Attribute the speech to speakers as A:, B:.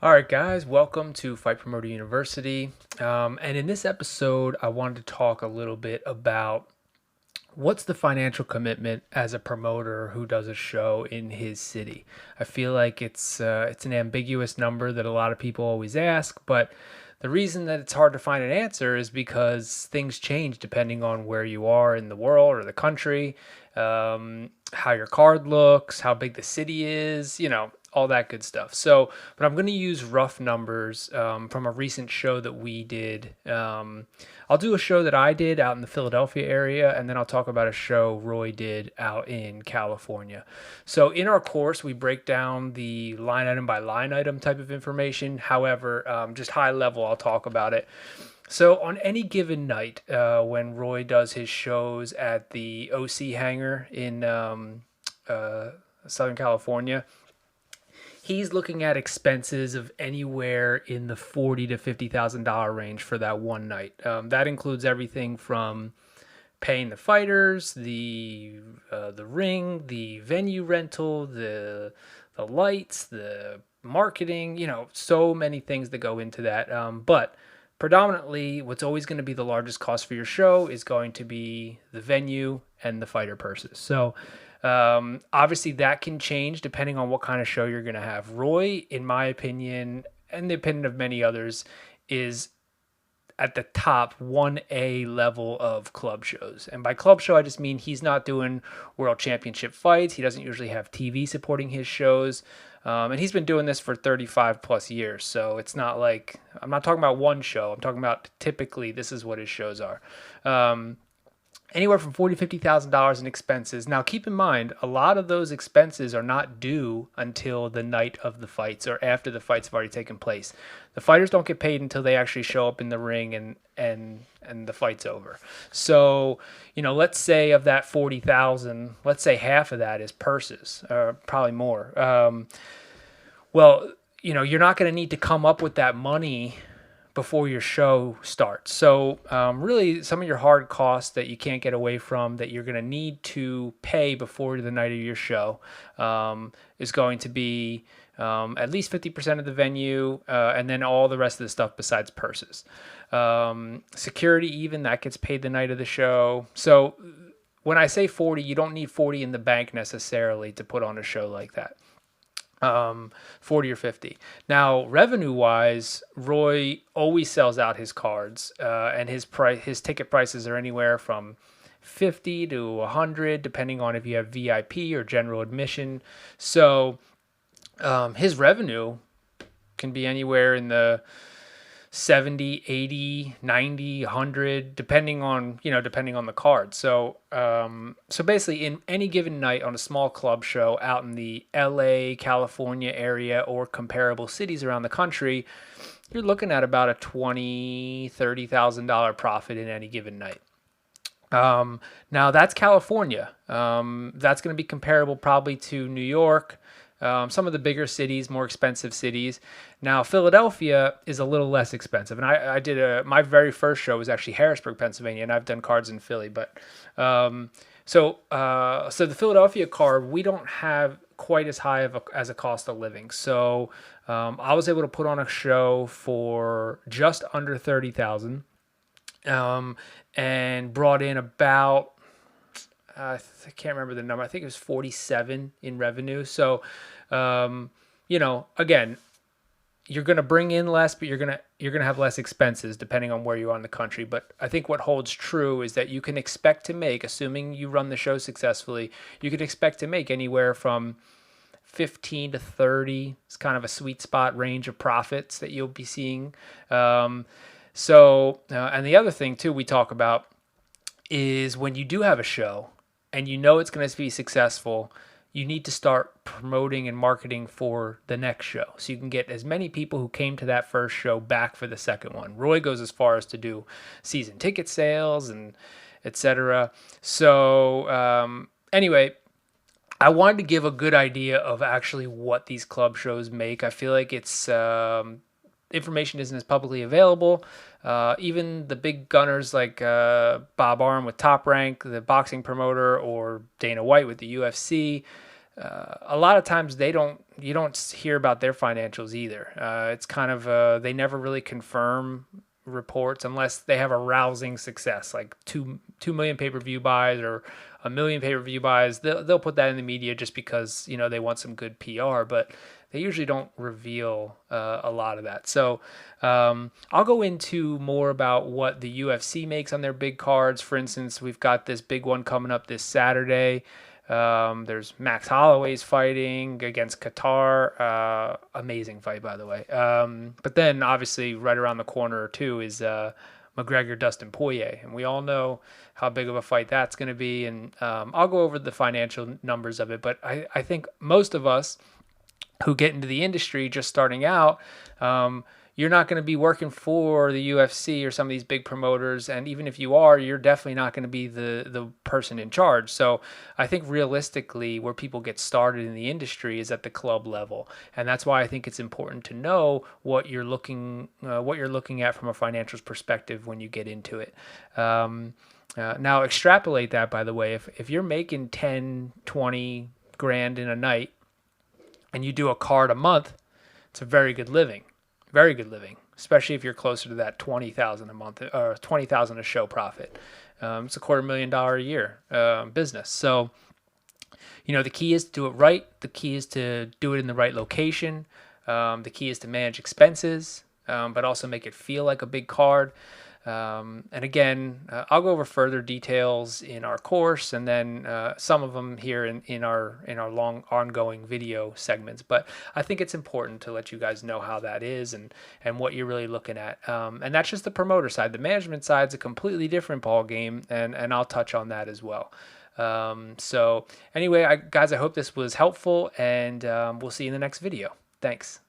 A: All right, guys, welcome to Fight Promoter University. And in this episode, I wanted to talk a little bit about what's the financial commitment as a promoter who does a show in his city. I feel like it's an ambiguous number that a lot of people always ask, but the reason that it's hard to find an answer is because things change depending on where you are in the world or the country, how your card looks, how big the city is, all that good stuff. So, but I'm going to use rough numbers from a recent show that we did. I'll do a show that I did out in the Philadelphia area, and then I'll talk about a show Roy did out in California. So, in our course, we break down the line item by line item type of information. However, just high level, I'll talk about it. So on any given night, when Roy does his shows at the OC Hangar in Southern California, he's looking at expenses of anywhere in the $40,000 to $50,000 range for that one night. That includes everything from paying the fighters, the ring, the venue rental, the lights, the marketing. So many things that go into that. But predominantly, what's always going to be the largest cost for your show is going to be the venue and the fighter purses. So obviously, that can change depending on what kind of show you're going to have. Roy, in my opinion, and the opinion of many others, is at the top 1A level of club shows. And by club show, I just mean he's not doing world championship fights. He doesn't usually have TV supporting his shows. And he's been doing this for 35 plus years. So it's not like, I'm not talking about one show. I'm talking about typically this is what his shows are. Anywhere from $40,000 to $50,000 in expenses. Now, keep in mind, a lot of those expenses are not due until the night of the fights or after the fights have already taken place. The fighters don't get paid until they actually show up in the ring and the fight's over. So, let's say of that 40,000, let's say half of that is purses, or probably more. Well, you're not going to need to come up with that money before your show starts. So really some of your hard costs that you can't get away from that you're going to need to pay before the night of your show is going to be at least 50% of the venue and then all the rest of the stuff besides purses. Security even, that gets paid the night of the show. So when I say 40, you don't need 40 in the bank necessarily to put on a show like that. 40 or 50. Now, revenue wise, Roy always sells out his cards, and his ticket prices are anywhere from 50 to 100, depending on if you have VIP or general admission. So, his revenue can be anywhere in the 70, 80, 90, 100, depending on the card. So basically in any given night on a small club show out in the LA, California area or comparable cities around the country, you're looking at about a $20,000, $30,000 profit in any given night. Now that's California. That's going to be comparable probably to New York, some of the bigger cities, more expensive cities. Now, Philadelphia is a little less expensive. And I did my very first show was actually Harrisburg, Pennsylvania, and I've done cards in Philly. But so the Philadelphia card, we don't have quite as high as a cost of living. So I was able to put on a show for just under 30,000 and brought in about, I can't remember the number. I think it was 47 in revenue. So, again, you're going to bring in less, but you're going to have less expenses depending on where you are in the country. But I think what holds true is that you can expect to make, assuming you run the show successfully, you can expect to make anywhere from 15 to 30. It's kind of a sweet spot range of profits that you'll be seeing. And the other thing too we talk about is when you do have a show and it's going to be successful, you need to start promoting and marketing for the next show so you can get as many people who came to that first show back for the second one. Roy goes as far as to do season ticket sales and etc. So anyway, I wanted to give a good idea of actually what these club shows make. I feel like it's information isn't as publicly available. Even the big gunners like Bob Arum with Top Rank, the boxing promoter, or Dana White with the UFC, a lot of times you don't hear about their financials either. It's kind of they never really confirm reports unless they have a rousing success, like 2 million pay-per-view buys or 1 million pay-per-view buys. They'll put that in the media just because they want some good PR, but they usually don't reveal a lot of that. So I'll go into more about what the UFC makes on their big cards. For instance, we've got this big one coming up this Saturday. There's Max Holloway's fighting against Qatar. Amazing fight, by the way. But then, obviously, right around the corner, too, is McGregor-Dustin Poirier. And we all know how big of a fight that's going to be. And I'll go over the financial numbers of it. But I think most of us who get into the industry just starting out, you're not going to be working for the UFC or some of these big promoters. And even if you are, you're definitely not going to be the person in charge. So I think realistically where people get started in the industry is at the club level. And that's why I think it's important to know what you're looking at from a financials perspective when you get into it. Now extrapolate that, by the way, if you're making 10, 20 grand in a night and you do a card a month, it's a very good living. Very good living, especially if you're closer to that $20,000 a month or $20,000 a show profit. It's a $250,000 a year business. So, the key is to do it right. The key is to do it in the right location. The key is to manage expenses, but also make it feel like a big card. And again, I'll go over further details in our course, and then some of them here in our long ongoing video segments. But I think it's important to let you guys know how that is and what you're really looking at. And that's just the promoter side. The management side is a completely different ball game, and I'll touch on that as well. So anyway, guys, I hope this was helpful, and we'll see you in the next video. Thanks.